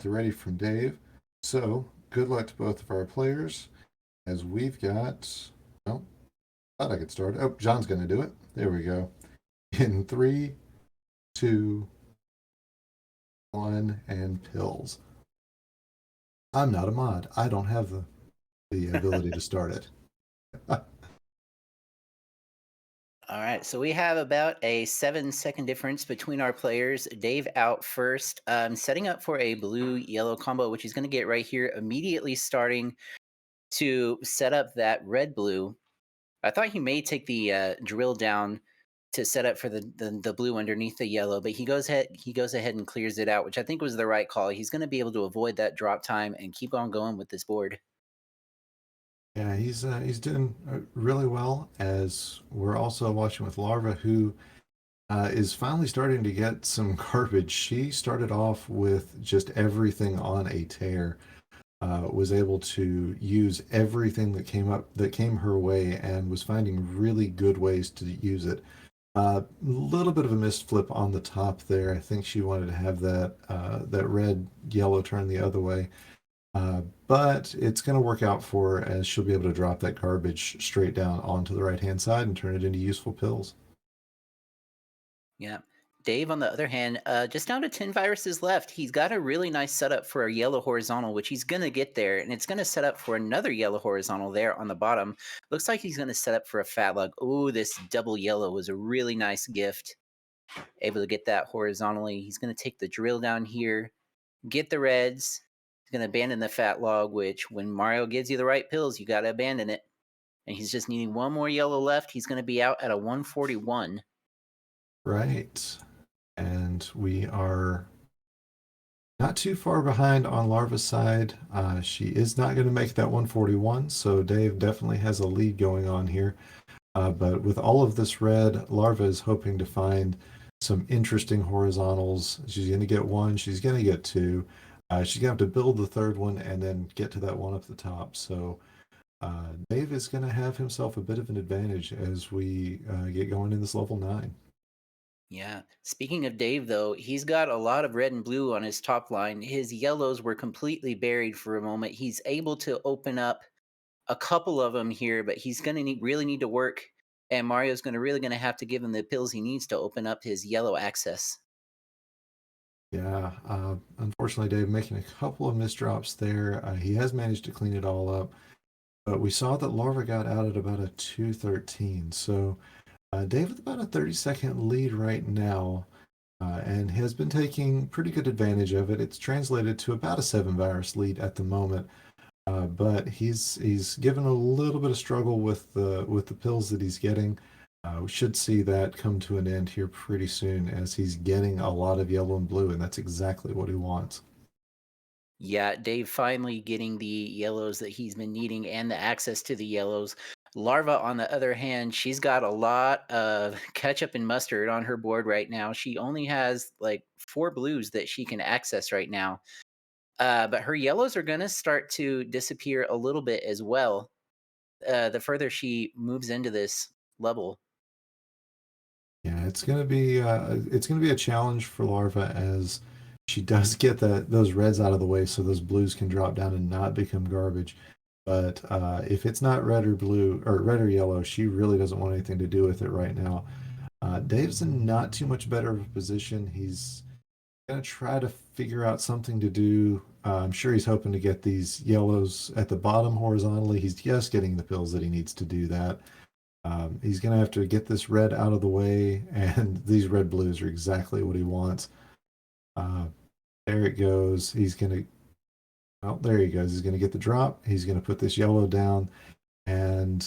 the ready from Dave. So, good luck to both of our players as we've got. Well, thought I could start. Oh, John's going to do it. There we go. In three, two, one, and pills. I'm not a mod. I don't have the ability to start it. All right, so we have about a 7-second difference between our players. Dave out first, setting up for a blue-yellow combo, which he's going to get right here, immediately starting to set up that red-blue. I thought he may take the drill down to set up for the blue underneath the yellow, but he goes ahead and clears it out, which I think was the right call. He's going to be able to avoid that drop time and keep on going with this board. Yeah, he's doing really well. As we're also watching with Larva, who is finally starting to get some garbage. She started off with just everything on a tear. Was able to use everything that came her way, and was finding really good ways to use it. A little bit of a missed flip on the top there. I think she wanted to have that red yellow turn the other way. But it's going to work out for her as she'll be able to drop that garbage straight down onto the right hand side and turn it into useful pills. Yeah. Dave, on the other hand, just down to 10 viruses left. He's got a really nice setup for a yellow horizontal, which he's going to get there, and it's going to set up for another yellow horizontal there on the bottom. Looks like he's going to set up for a fat lug. Oh, this double yellow was a really nice gift. Able to get that horizontally. He's going to take the drill down here, get the reds. He's going to abandon the fat log, which when Mario gives you the right pills, you got to abandon it. And he's just needing one more yellow left. He's going to be out at a 141. Right. And we are not too far behind on Larva's side. She is not going to make that 141, so Dave definitely has a lead going on here. But with all of this red, Larva is hoping to find some interesting horizontals. She's going to get one, she's going to get two. She's going to have to build the third one and then get to that one up the top. So Dave is going to have himself a bit of an advantage as we get going in this level 9. Yeah. Speaking of Dave, though, he's got a lot of red and blue on his top line. His yellows were completely buried for a moment. He's able to open up a couple of them here, but he's going to really need to work. And Mario's really going to have to give him the pills he needs to open up his yellow access. Yeah, unfortunately, Dave making a couple of misdrops there. He has managed to clean it all up, but we saw that Larva got out at about a 213. So Dave with about a 30-second lead right now, and has been taking pretty good advantage of it. It's translated to about a 7 virus lead at the moment, but he's given a little bit of struggle with the pills that he's getting. We should see that come to an end here pretty soon as he's getting a lot of yellow and blue, and that's exactly what he wants. Yeah, Dave finally getting the yellows that he's been needing and the access to the yellows. Larva, on the other hand, she's got a lot of ketchup and mustard on her board right now. She only has like 4 blues that she can access right now. But her yellows are going to start to disappear a little bit as well. The further she moves into this level. Yeah, it's gonna be a challenge for Larva as she does get those reds out of the way, so those blues can drop down and not become garbage. But if it's not red or blue or red or yellow, she really doesn't want anything to do with it right now. Dave's in not too much better of a position. He's gonna try to figure out something to do. I'm sure he's hoping to get these yellows at the bottom horizontally. He's just getting the pills that he needs to do that. He's going to have to get this red out of the way, and these red blues are exactly what he wants. Uh, there it goes. He's going to, well, there he goes. He's going to get the drop. He's going to put this yellow down, and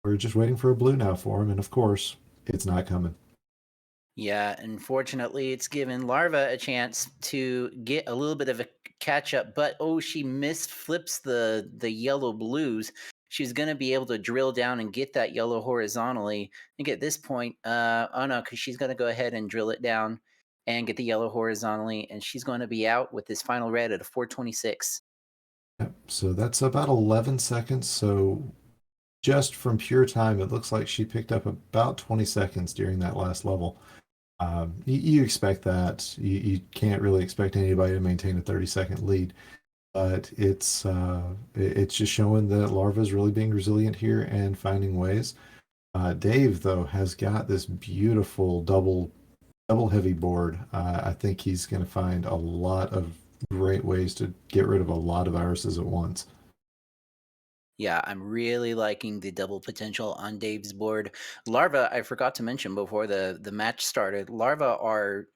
we're just waiting for a blue now for him. And of course, it's not coming. Yeah, unfortunately, it's given Larva a chance to get a little bit of a catch up, but oh, she misflips the yellow blues. She's going to be able to drill down and get that yellow horizontally. I think at this point, oh no, because she's going to go ahead and drill it down and get the yellow horizontally, and she's going to be out with this final red at a 426. Yep. So that's about 11 seconds. So just from pure time, it looks like she picked up about 20 seconds during that last level. You expect that. You can't really expect anybody to maintain a 30-second lead, but it's just showing that Larva is really being resilient here and finding ways. Dave, though, has got this beautiful double heavy board. I think he's going to find a lot of great ways to get rid of a lot of viruses at once. Yeah, I'm really liking the double potential on Dave's board. Larva, I forgot to mention before the match started. Larva are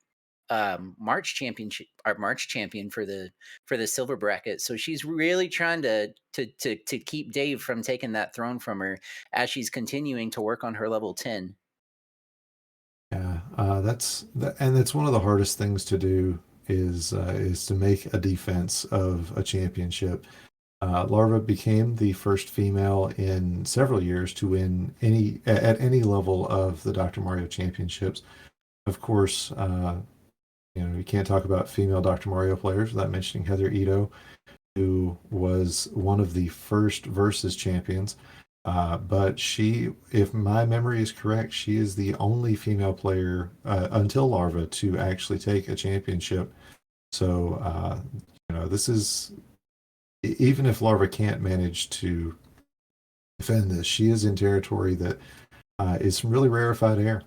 March champion for the silver bracket. So she's really trying to keep Dave from taking that throne from her as she's continuing to work on her level 10. Yeah, and that's one of the hardest things to do is to make a defense of a championship. Larva became the first female in several years to win at any level of the Dr. Mario Championships. Of course, you can't talk about female Dr. Mario players without mentioning Heather Ito, who was one of the first versus champions. But if my memory is correct, she is the only female player until Larva to actually take a championship. So, this is even if Larva can't manage to defend this, she is in territory that is some really rarefied air.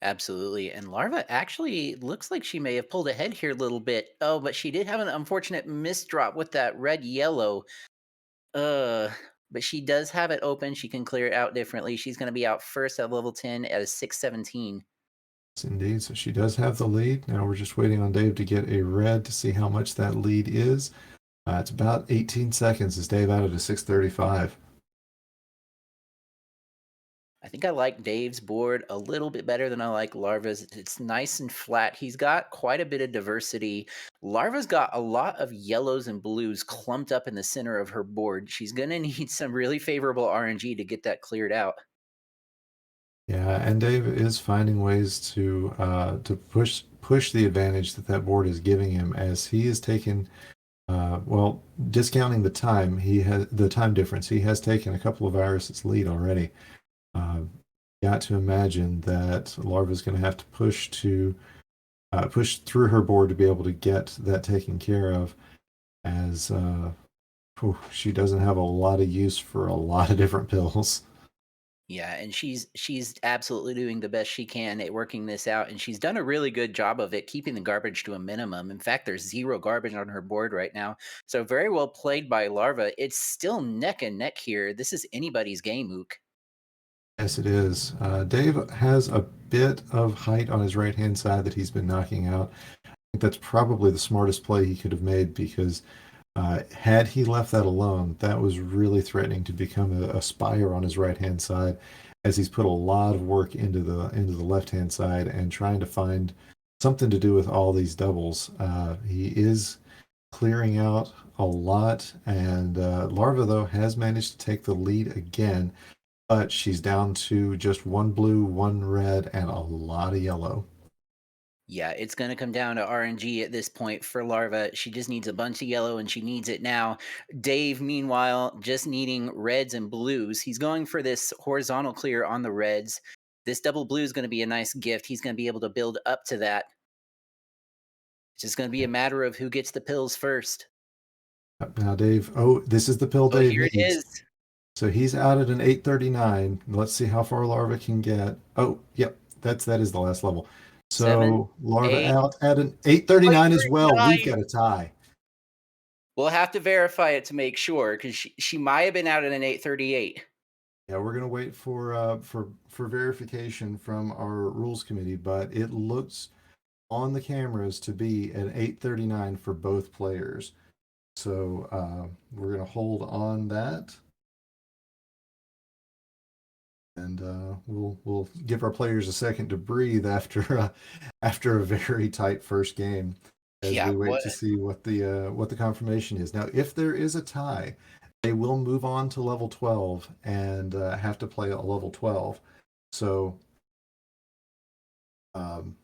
Absolutely. And Larva actually looks like she may have pulled ahead here a little bit. Oh, but she did have an unfortunate misdrop with that red yellow. Uh, but she does have it open. She can clear it out differently. She's going to be out first at level 10 at a 617. Yes, indeed. So she does have the lead. Now we're just waiting on Dave to get a red to see how much that lead is. It's about 18 seconds as Dave out at a 635. I think I like Dave's board a little bit better than I like Larva's. It's nice and flat. He's got quite a bit of diversity. Larva's got a lot of yellows and blues clumped up in the center of her board. She's going to need some really favorable RNG to get that cleared out. Yeah, and Dave is finding ways to push the advantage that board is giving him as he is taking well, discounting the time difference. He has taken a couple of viruses lead already. Uh, got to imagine that Larva is going to have to push through her board to be able to get that taken care of, as she doesn't have a lot of use for a lot of different pills. Yeah, and she's absolutely doing the best she can at working this out, and she's done a really good job of it, keeping the garbage to a minimum. In fact, there's zero garbage on her board right now. So very well played by Larva. It's still neck and neck here. This is anybody's game, Ook. Yes, it is. Dave has a bit of height on his right hand side that he's been knocking out. I think that's probably the smartest play he could have made because had he left that alone, that was really threatening to become a spire on his right hand side, as he's put a lot of work into the left hand side and trying to find something to do with all these doubles. He is clearing out a lot, and Larva though has managed to take the lead again, but she's down to just one blue, one red, and a lot of yellow. Yeah, it's going to come down to RNG at this point for Larva. She just needs a bunch of yellow and she needs it now. Dave, meanwhile, just needing reds and blues. He's going for this horizontal clear on the reds. This double blue is going to be a nice gift. He's going to be able to build up to that. It's just going to be a matter of who gets the pills first. Now, Dave, oh, this is the pill Oh, Dave here it needs. is. So he's out at an 839. Let's see how far Larva can get. Oh, yep, that is the last level. 7, So Larva 8. out at an 839 as well. We've 839. got a tie. We'll have to verify it to make sure because she might have been out at an 838. Yeah, we're gonna wait for verification from our rules committee, but it looks on the cameras to be an 839 for both players. So we're gonna hold on that, and we'll give our players a second to breathe after after a very tight first game, as Yeah, we wait what? to see what the confirmation is. Now, if there is a tie, they will move on to level 12 and have to play a level 12. So um,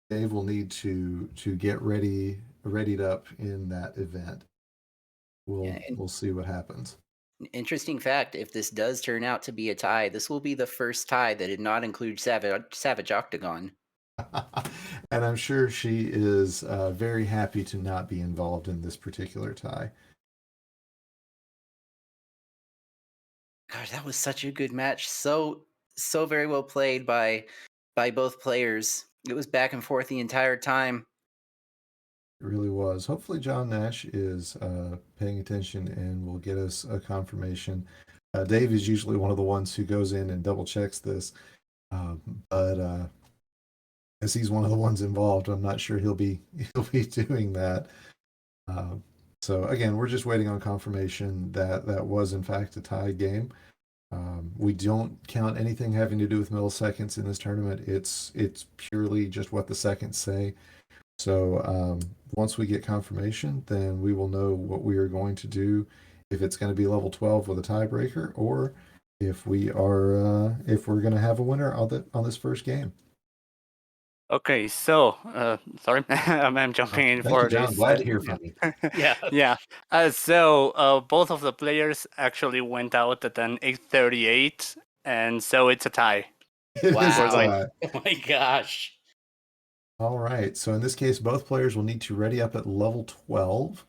Dave will need to get readied up in that event. Yeah, We'll see what happens. Interesting fact, if this does turn out to be a tie, this will be the first tie that did not include Savage Octagon. And I'm sure she is very happy to not be involved in this particular tie. Gosh, that was such a good match. So very well played by both players. It was back and forth the entire time. It really was. Hopefully, John Nash is paying attention and will get us a confirmation. Dave is usually one of the ones who goes in and double checks this, but as he's one of the ones involved, I'm not sure he'll be doing that. Uh, so again, we're just waiting on confirmation that that was in fact a tie game. We don't count anything having to do with milliseconds in this tournament. It's purely just what the seconds say. So once we get confirmation, then we will know what we are going to do. If it's going to be level 12 with a tiebreaker, or if if we're going to have a winner on this first game. Okay, so sorry, I'm jumping in Thank you, for John. this. Glad to hear from you. Yeah. Yeah. So both of the players actually went out at an 8:38, and so it's a tie. It is a Wow. tie. Oh my gosh. All right. So in this case, both players will need to ready up at level 12.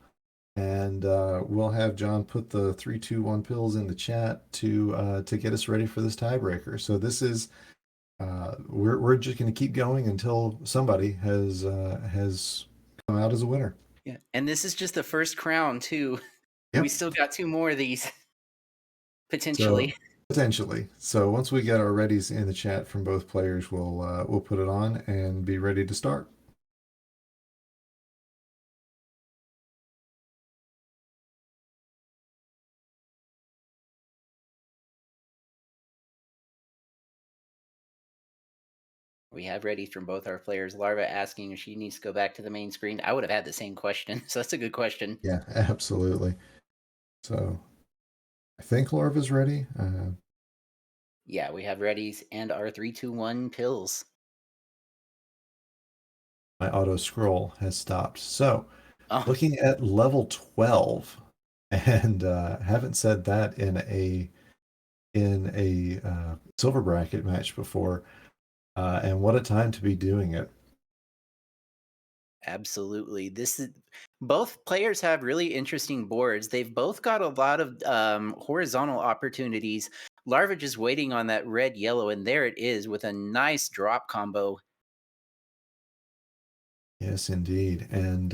And we'll have John put the 3, 2, 1 pills in the chat to get us ready for this tiebreaker. So this is we're just going to keep going until somebody has come out as a winner. Yeah. And this is just the first crown too. Yep. We still got 2 more of these potentially. So, potentially. So once we get our readies in the chat from both players, we'll put it on and be ready to start. We have ready from both our players. Larva asking if she needs to go back to the main screen. I would have had the same question, so that's a good question. Yeah, absolutely. So I think Larva's ready. Yeah, we have readies and our 3, 2, 1 pills. My auto scroll has stopped. So Oh, looking at level 12, and haven't said that in a silver bracket match before. And what a time to be doing it. absolutely. This is both players have really interesting boards. They've both got a lot of horizontal opportunities. Larva just waiting on that red yellow, and there it is with a nice drop combo. Yes, indeed. And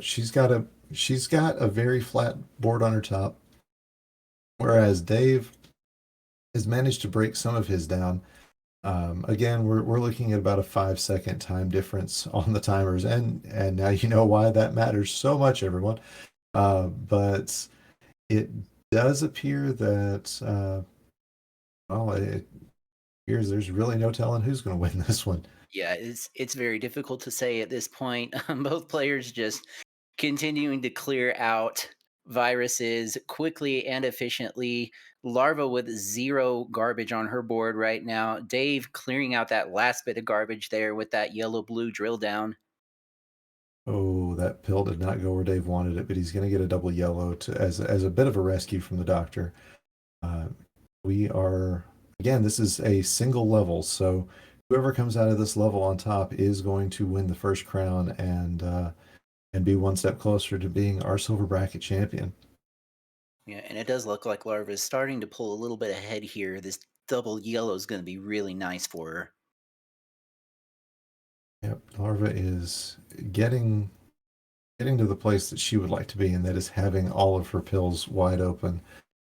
she's got a very flat board on her top, whereas Dave has managed to break some of his down. Again, we're looking at about a 5-second time difference on the timers, and now you know why that matters so much, everyone. But it does appear that it appears there's really no telling who's going to win this one. Yeah, it's very difficult to say at this point. Both players just continuing to clear out viruses quickly and efficiently. Larva with 0 garbage on her board right now. Dave clearing out that last bit of garbage there with that yellow-blue drill down. Oh, that pill did not go where Dave wanted it, but he's going to get a double yellow as a bit of a rescue from the doctor. We are again. This is a single level, so whoever comes out of this level on top is going to win the first crown and be one step closer to being our silver bracket champion. Yeah, and it does look like Larva is starting to pull a little bit ahead here. This double yellow is going to be really nice for her. Yep, Larva is getting to the place that she would like to be, and that is having all of her pills wide open.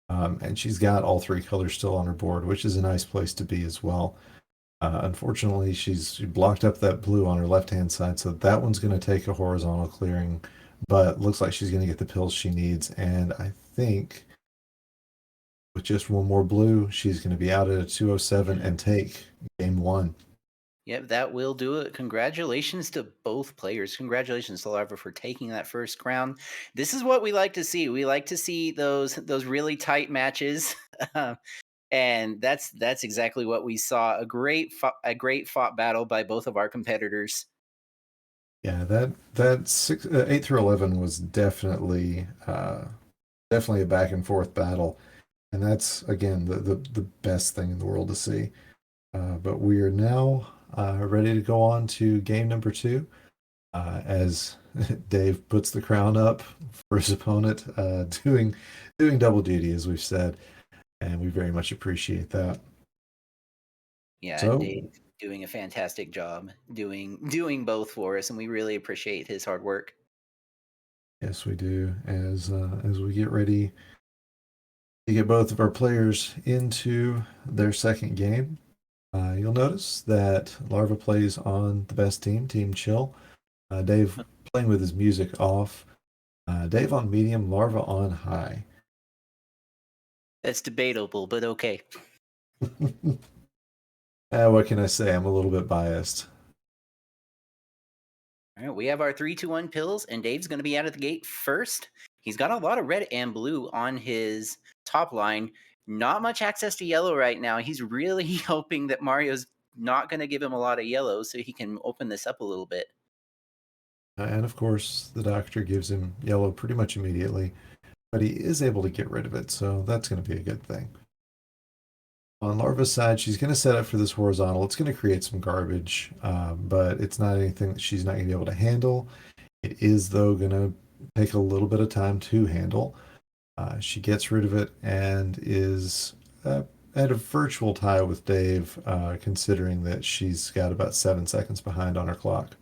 And she's got all 3 colors still on her board, which is a nice place to be as well. Unfortunately, she blocked up that blue on her left-hand side, so that one's going to take a horizontal clearing, but looks like she's going to get the pills she needs. And I think with just one more blue, she's going to be out at a 207 and take game 1. Yep, that will do it. Congratulations to both players. Congratulations to Larva for taking that first crown. This is what we like to see. We like to see those really tight matches. And that's exactly what we saw. A great fought battle by both of our competitors. Yeah, that 8 through 11 was definitely definitely a back and forth battle, and that's again the best thing in the world to see. But we are now ready to go on to game number two, as Dave puts the crown up for his opponent, doing double duty as we've said, and we very much appreciate that. Yeah, So Dave doing a fantastic job doing both for us, and we really appreciate his hard work. yes, we do. As we get ready to get both of our players into their second game, you'll notice that Larva plays on the best team, Team Chill. Dave playing with his music off. Dave on medium, Larva on high. That's debatable, but okay. What can I say? I'm a little bit biased. All right, we have our 3-2-1 pills, and Dave's going to be out of the gate first. He's got a lot of red and blue on his top line. Not much access to yellow right now. He's really hoping that Mario's not going to give him a lot of yellow so he can open this up a little bit. And of course, the doctor gives him yellow pretty much immediately, but he is able to get rid of it, so that's going to be a good thing. On Larva's side, she's going to set up for this horizontal. It's going to create some garbage, but it's not anything that she's not going to be able to handle. It is, though, going to take a little bit of time to handle. She gets rid of it and is at a virtual tie with Dave, considering that she's got about 7 seconds behind on her clock.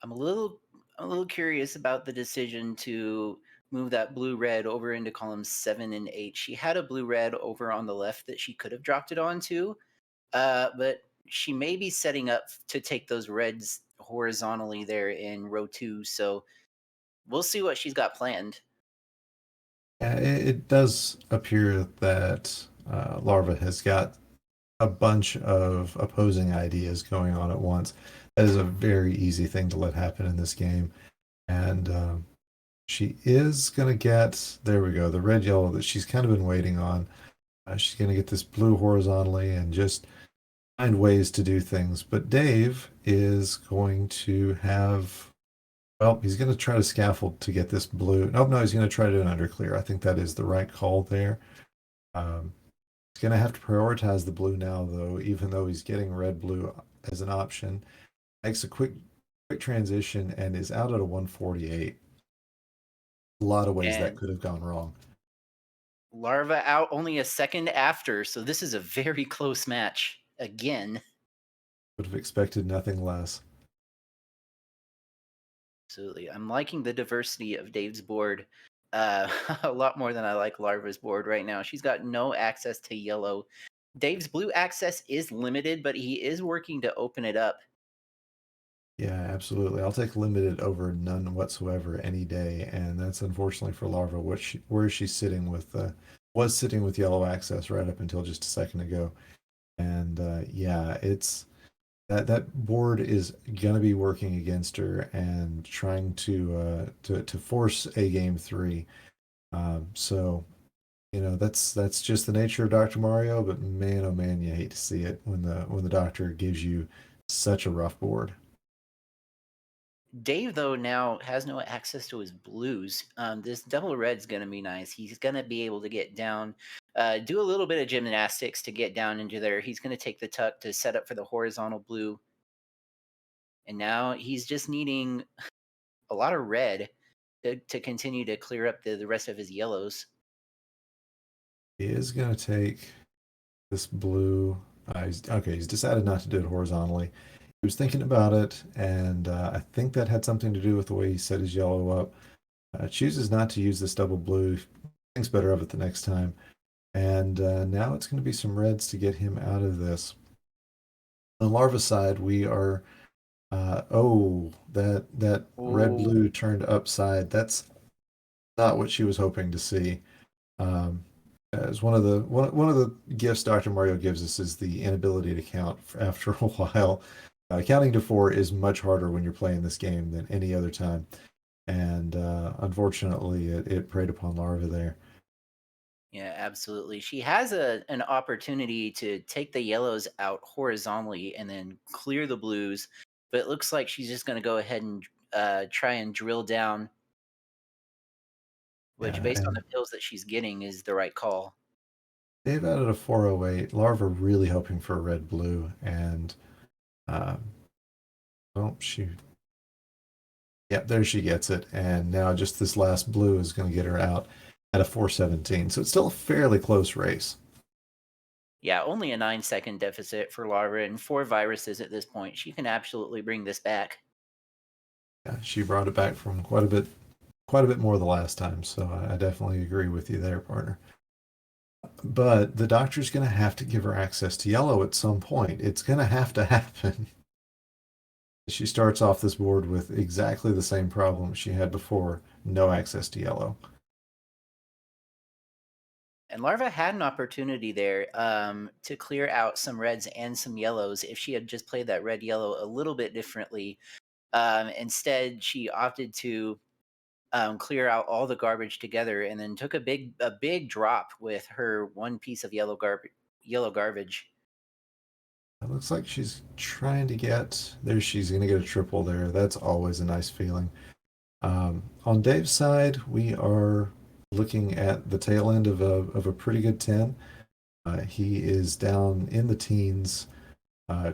I'm a little curious about the decision to move that blue red over into columns 7 and 8. She had a blue red over on the left that she could have dropped it onto, but she may be setting up to take those reds horizontally there in row 2. So we'll see what she's got planned. It does appear that Larva has got a bunch of opposing ideas going on at once. That is a very easy thing to let happen in this game. And she is going to get, there we go, the red yellow that she's kind of been waiting on. She's going to get this blue horizontally and just find ways to do things. But Dave is going to have, well, he's going to try to scaffold to get this blue. Nope, no, he's going to try to do an underclear. I think that is the right call there. He's going to have to prioritize the blue now, though, even though he's getting red-blue as an option. Makes a quick transition and is out at a 148. A lot of ways that And could have gone wrong. Larva out only a second after, so this is a very close match again. Would have expected nothing less. Absolutely. I'm liking the diversity of Dave's board a lot more than I like Larva's board right now. She's got no access to yellow. Dave's blue access is limited, but he is working to open it up. Yeah, absolutely. I'll take limited over none whatsoever any day, and that's unfortunately for Larva, where she's sitting with was sitting with yellow access right up until just a second ago. And yeah, it's that board is gonna be working against her and trying to force a game three. So that's just the nature of Dr. Mario, but man, oh man, you hate to see it when the doctor gives you such a rough board. Dave, though, now has no access to his blues. This double red's going to be nice. He's going to be able to get down, do a little bit of gymnastics to get down into there. He's going to take the tuck to set up for the horizontal blue. And now he's just needing a lot of red to continue to clear up the rest of his yellows. He is gonna take this blue. He's decided not to do it horizontally. He was thinking about it, and I think that had something to do with the way he set his yellow up. Chooses not to use this double blue. Thinks better of it the next time. And now it's going to be some reds to get him out of this. On Larva's side, we are. That red blue turned upside. That's not what she was hoping to see. As one of the gifts Dr. Mario gives us is the inability to count after a while. Counting to 4 is much harder when you're playing this game than any other time, and unfortunately, it preyed upon Larva there. Yeah, absolutely. She has an opportunity to take the yellows out horizontally and then clear the blues, but it looks like she's just going to go ahead and try and drill down. which Yeah, based on the and pills that she's getting is the right call. they've added a 408. Larva really hoping for a red blue, and um, oh shoot, yep, there she gets it, and now just this last blue is going to get her out at a 417. So it's still a fairly close race. Yeah, only a 9-second deficit for Larva and 4 viruses at this point. She can absolutely bring this back. Yeah, she brought it back from quite a bit more the last time. So I definitely agree with you there, partner. But the doctor's going to have to give her access to yellow at some point. It's going to have to happen. She starts off this board with exactly the same problem she had before, no access to yellow. And Larva had an opportunity there to clear out some reds and some yellows if she had just played that red yellow a little bit differently. Instead, she opted to clear out all the garbage together and then took a big drop with her one piece of yellow garbage. It looks like she's trying to get there. She's going to get a triple there. That's always a nice feeling. On Dave's side, we are looking at the tail end of a pretty good 10. He is down in the teens, uh,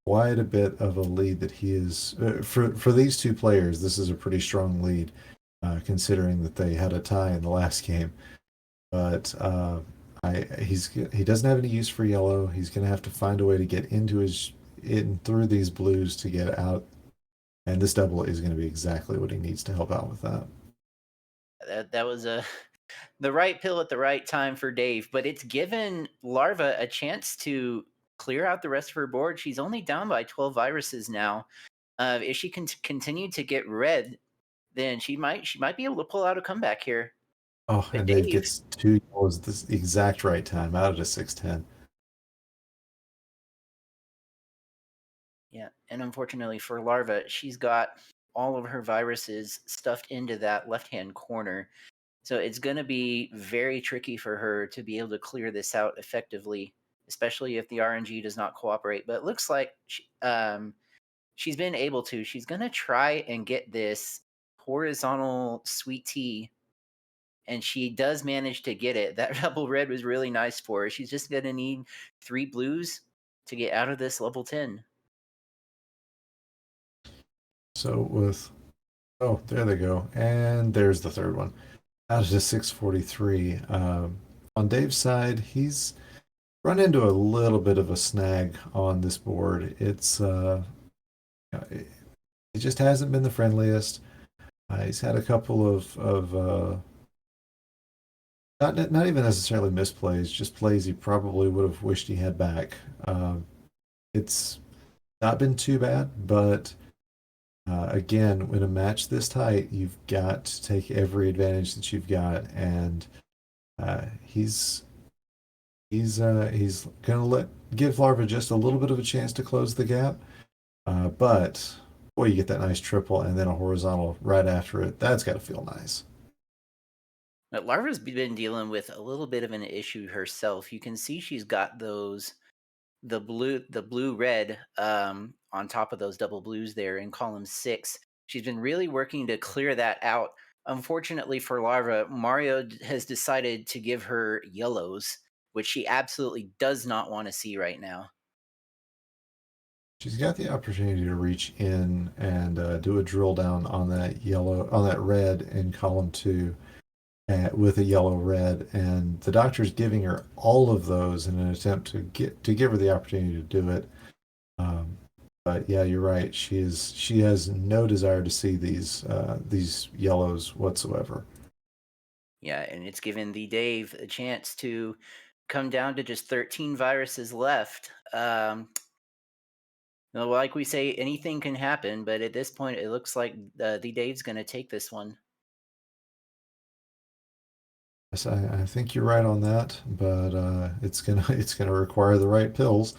quite a bit of a lead that he is for these two players. This is a pretty strong lead, considering that they had a tie in the last game. But he doesn't have any use for yellow. He's going to have to find a way to get into his in through these blues to get out, and this double is going to be exactly what he needs to help out with that. That was the right pill at the right time for Dave, but it's given Larva a chance to clear out the rest of her board. She's only down by 12 viruses now. If she can continue to get red, then she might be able to pull out a comeback here. Oh, But and Dave Dave, gets two goals at the exact right time out of a 610. yeah, and unfortunately for Larva, she's got all of her viruses stuffed into that left-hand corner. So it's going to be very tricky for her to be able to clear this out effectively, especially if the RNG does not cooperate. But it looks like she's been able to. She's going to try and get this horizontal sweet tea, and she does manage to get it. That double red was really nice for her. She's just going to need 3 blues to get out of this level 10. So with oh, there they go, and there's the third one out of the 643. On Dave's side, he's run into a little bit of a snag on this board. It just hasn't been the friendliest. He's had a couple of not even necessarily misplays, just plays he probably would have wished he had back. It's not been too bad, but again, in a match this tight, you've got to take every advantage that you've got, and he's he's gonna give Larva just a little bit of a chance to close the gap. But boy, you get that nice triple and then a horizontal right after it. That's got to feel nice. But Larva's been dealing with a little bit of an issue herself. You can see she's got the blue red on top of those double blues there in column 6. She's been really working to clear that out. Unfortunately for Larva, Mario has decided to give her yellows, which she absolutely does not want to see right now. She's got the opportunity to reach in and do a drill down on that red in column 2 with a yellow red, and the doctor's giving her all of those in an attempt to give her the opportunity to do it. Um, but yeah, you're right. She has no desire to see these yellows whatsoever. Yeah, and it's given the Dave a chance to come down to just 13 viruses left. Like we say, anything can happen, but at this point, it looks like the Dave's going to take this one. Yes, I think you're right on that, but it's gonna require the right pills,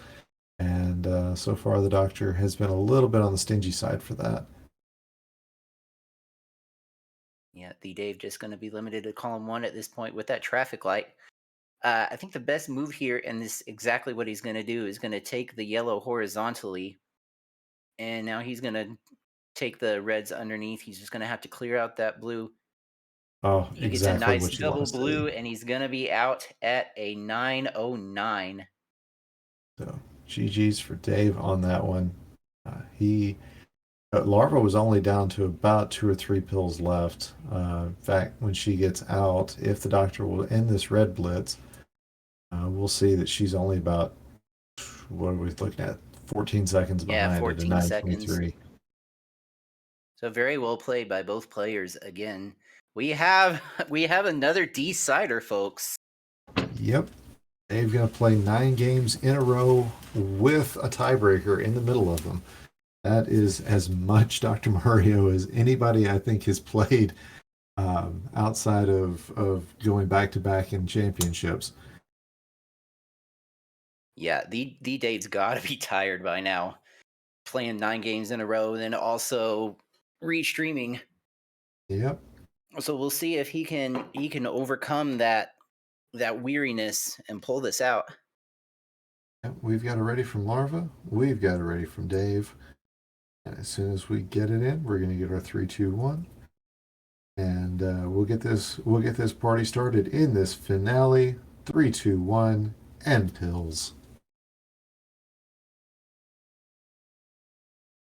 and so far the doctor has been a little bit on the stingy side for that. Yeah, the Dave just going to be limited to column 1 at this point with that traffic light. I think the best move here, and this exactly what he's going to do, is going to take the yellow horizontally, and now he's going to take the reds underneath. He's just going to have to clear out that blue. Oh, He gets a exactly nice what you want double to see. blue, and he's gonna be out at a 909. So GG's for Dave on that one. He Larva was only down to about 2 or 3 pills left. In fact, when she gets out, if the doctor will end this red blitz, we'll see that she's only about, what are we looking at? 14 seconds Yeah, behind at a 14 seconds. 9:23. So very well played by both players again. We have we have another decider, folks. Yep. Dave's going to play 9 games in a row with a tiebreaker in the middle of them. That is as much Dr. Mario as anybody I think has played outside of going back to back in championships. Yeah, the Dave's got to be tired by now, playing 9 games in a row, and then also restreaming. Yep. So we'll see if he can overcome that weariness and pull this out. Yep. We've got it ready from Larva. We've got it ready from Dave. And as soon as we get it in, we're going to get our 3, 2, 1. And we'll get this party started in this finale. 3, 2, 1, and pills.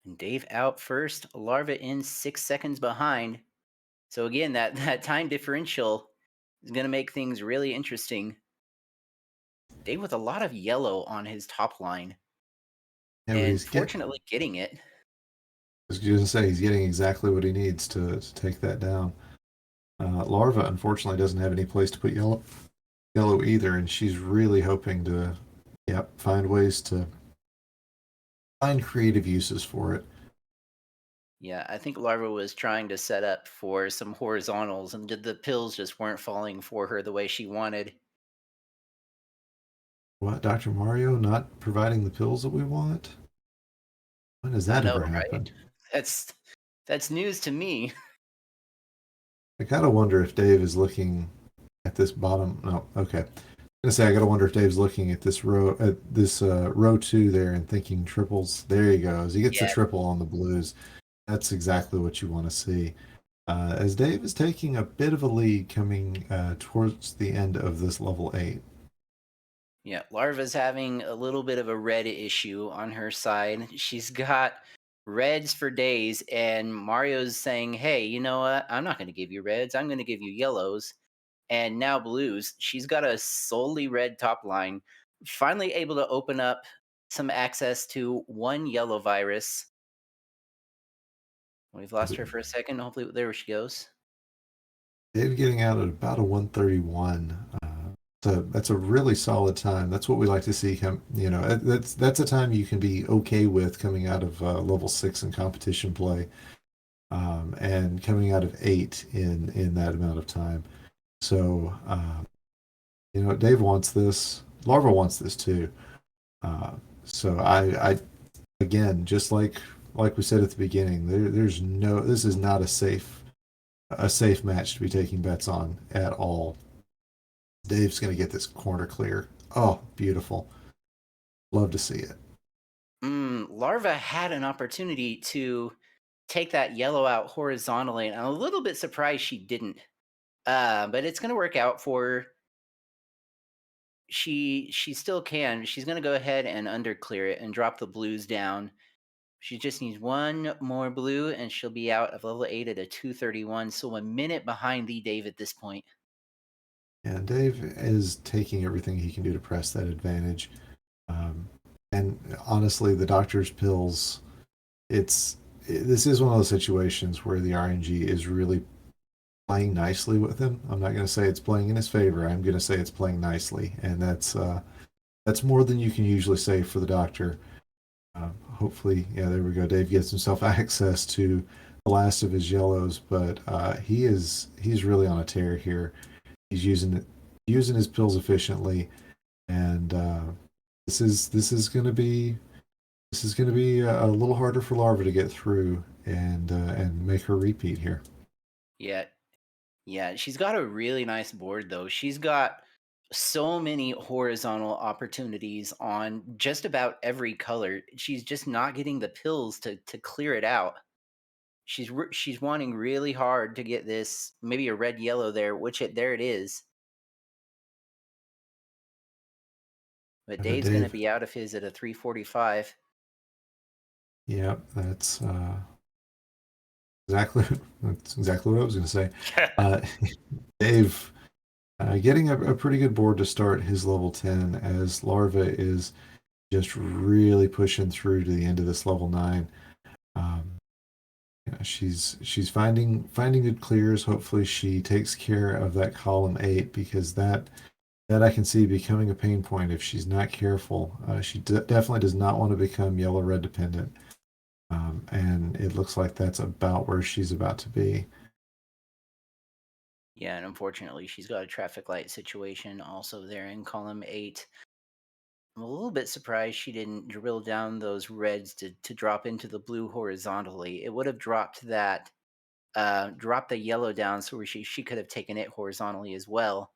And Dave out first, Larva in 6 seconds behind. So again, that time differential is going to make things really interesting. Dave with a lot of yellow on his top line, Yeah, but and he's fortunately getting it. I was going to say he's getting exactly what he needs to take that down. Larva, unfortunately, doesn't have any place to put yellow either, and she's really hoping to, find ways to find creative uses for it. Yeah, I think Larva was trying to set up for some horizontals, and the pills just weren't falling for her the way she wanted. What, Dr. Mario not providing the pills that we want? When has I that know, ever right? happened? That's news to me. I gotta wonder if Dave is looking at this bottom. No, okay. I'm gonna say I gotta wonder if Dave's looking at this row 2 there and thinking triples. There he goes. He gets a Yeah, triple on the blues. That's exactly what you want to see. As Dave is taking a bit of a lead coming towards the end of this level 8. yeah. Larva's having a little bit of a red issue on her side. She's got reds for days, and Mario's saying, "Hey, you know what? I'm not going to give you reds. I'm going to give you yellows." And now blues. She's got a solely red top line. Finally able to open up some access to one yellow virus. We've lost her for a second. Hopefully, there she goes. Dave getting out at about a 131. So that's a really solid time. That's what we like to see come. That's a time you can be okay with coming out of level 6 in competition play, and coming out of 8 in that amount of time. So Dave wants this. Larva wants this too. So I again, just like we said at the beginning, there's no. This is not a safe match to be taking bets on at all. Dave's going to get this corner clear. Oh, beautiful. Love to see it. Larva had an opportunity to take that yellow out horizontally, and I'm a little bit surprised she didn't. But it's going to work out for her. She still can. She's going to go ahead and underclear it and drop the blues down. She just needs one more blue, and she'll be out of level 8 at a 231. So a minute behind the Dave at this point. And Dave is taking everything he can do to press that advantage. And honestly, the doctor's pills, this is one of those situations where the RNG is really playing nicely with him. I'm not going to say it's playing in his favor. I'm going to say it's playing nicely, and that's more than you can usually say for the doctor. Hopefully, yeah, there we go. Dave gets himself access to the last of his yellows, but he's really on a tear here. He's using his pills efficiently, and this is going to be a little harder for Larva to get through and make her repeat here. Yeah, she's got a really nice board though. She's got so many horizontal opportunities on just about every color. She's just not getting the pills to clear it out. She's wanting really hard to get this, maybe a red yellow there, there it is. But Dave's going to Dave, be out of his at a 345. yep, that's exactly what I was going to say. Dave getting a pretty good board to start his level 10 as Larva is just really pushing through to the end of this level 9. Yeah, she's finding good clears. Hopefully she takes care of that column 8 because that I can see becoming a pain point if she's not careful. She definitely does not want to become yellow red dependent. And it looks like that's about where she's about to be. Yeah, and unfortunately, she's got a traffic light situation also there in column 8. I'm a little bit surprised she didn't drill down those reds to drop into the blue horizontally. It would have dropped that, dropped the yellow down so she could have taken it horizontally as well.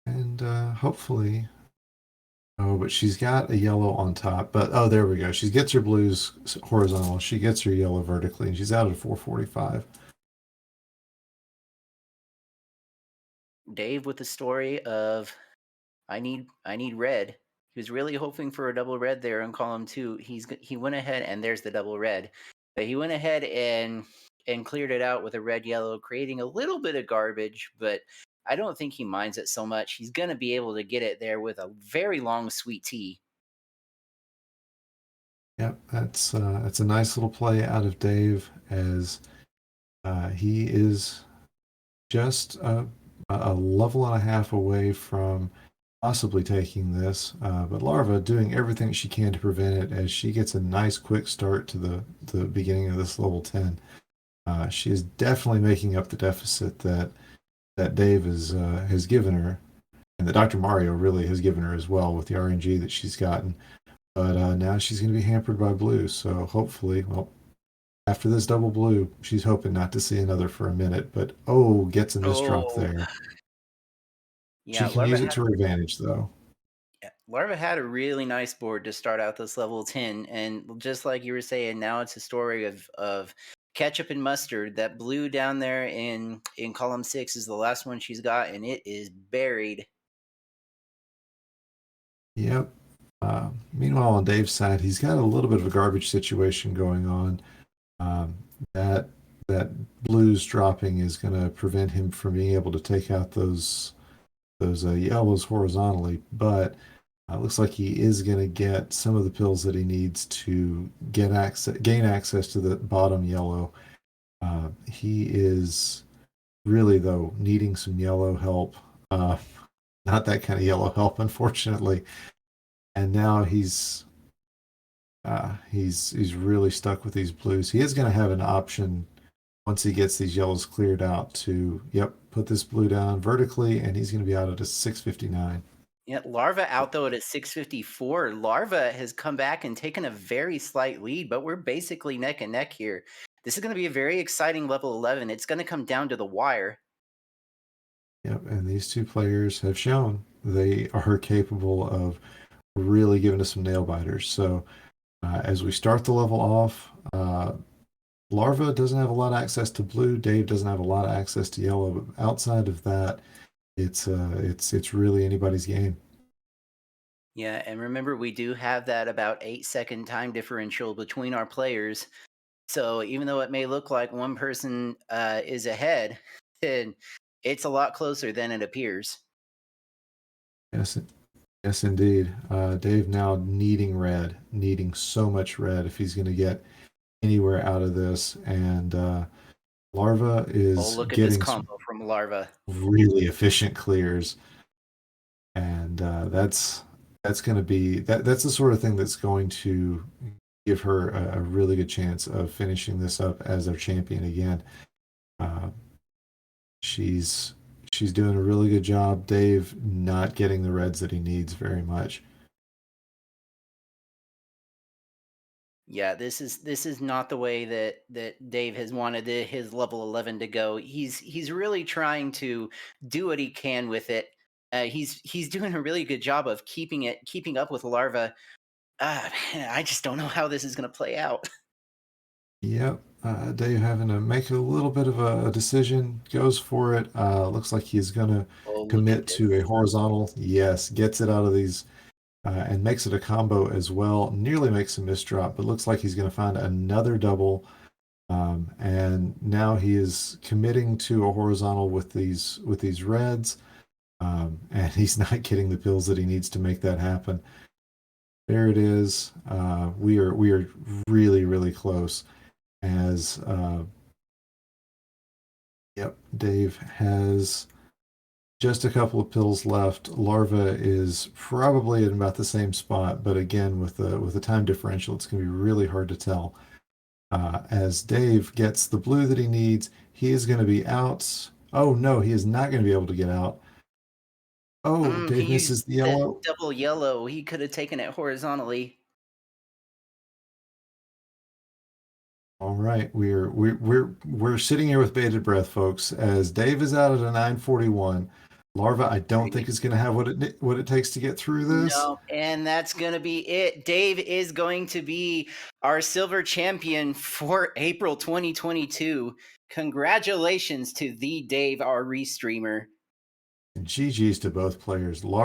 And hopefully, oh, but she's got a yellow on top. But oh, there we go. She gets her blues horizontal. She gets her yellow vertically, and she's out at 445. Dave with the story of I need red. He was really hoping for a double red there in column 2. He went ahead, and there's the double red. But he went ahead and cleared it out with a red yellow, creating a little bit of garbage, but I don't think he minds it so much. He's going to be able to get it there with a very long sweet tea. Yep, that's a nice little play out of Dave as he is just a level and a half away from possibly taking this, but Larva doing everything she can to prevent it as she gets a nice quick start to the beginning of this level 10. She is definitely making up the deficit that Dave has given her, and that Dr. Mario really has given her as well with the RNG that she's gotten. But now she's going to be hampered by blue, so hopefully, well, after this double blue, she's hoping not to see another for a minute, but gets a misdrop there. Yeah, She can use it to her advantage, though. Larva had a really nice board to start out this level 10, and just like you were saying, now it's a story of ketchup and mustard. That blue down there in column 6 is the last one she's got, and it is buried. Yep. Meanwhile, on Dave's side, he's got a little bit of a garbage situation going on. That blues dropping is going to prevent him from being able to take out those yellows horizontally, but it looks like he is going to get some of the pills that he needs to gain access to the bottom yellow. He is really, though, needing some yellow help. Not that kind of yellow help, unfortunately. And now he's really stuck with these blues. He is going to have an option once he gets these yellows cleared out to, put this blue down vertically, and he's going to be out at a 659. Yeah, Larva out though at a 654. Larva has come back and taken a very slight lead, but we're basically neck and neck here. This is going to be a very exciting level 11. It's going to come down to the wire. Yep, and these two players have shown they are capable of really giving us some nail biters. So as we start the level off, Larva doesn't have a lot of access to blue. Dave doesn't have a lot of access to yellow. But outside of that, it's really anybody's game. Yeah, and remember, we do have that about 8-second time differential between our players. So even though it may look like one person is ahead, it's a lot closer than it appears. Yes, indeed. Dave now needing so much red if he's going to get anywhere out of this. And Larva is look at getting this combo from Larva. Really efficient clears. And that's going to be that's the sort of thing that's going to give her a really good chance of finishing this up as our champion again. She's doing a really good job. Dave not getting the reds that he needs very much. Yeah, this is not the way that Dave has wanted his level 11 to go. He's really trying to do what he can with it. He's doing a really good job of keeping up with Larva. I just don't know how this is going to play out. Yep. Dave having to make a little bit of a decision, goes for it. Looks like he's going to Oh, look commit at to a this. horizontal. Yes, gets it out of these and makes it a combo as well. Nearly makes a misdrop, but looks like he's going to find another double. And now he is committing to a horizontal with these reds, and he's not getting the pills that he needs to make that happen. There it is. We are really really close. As yep, Dave has just a couple of pills left. Larva is probably in about the same spot, but again with the time differential, it's going to be really hard to tell. As Dave gets the blue that he needs, he is going to be out. Oh no, he is not going to be able to get out. Oh, He Dave used misses the the yellow. double yellow. He could have taken it horizontally. All right, we're sitting here with bated breath, folks, as Dave is out at a 941. Larva, I don't think is going to have what it takes to get through this. No, and that's going to be it. Dave is going to be our silver champion for April 2022. Congratulations to the Dave, our restreamer. GG's to both players. Larva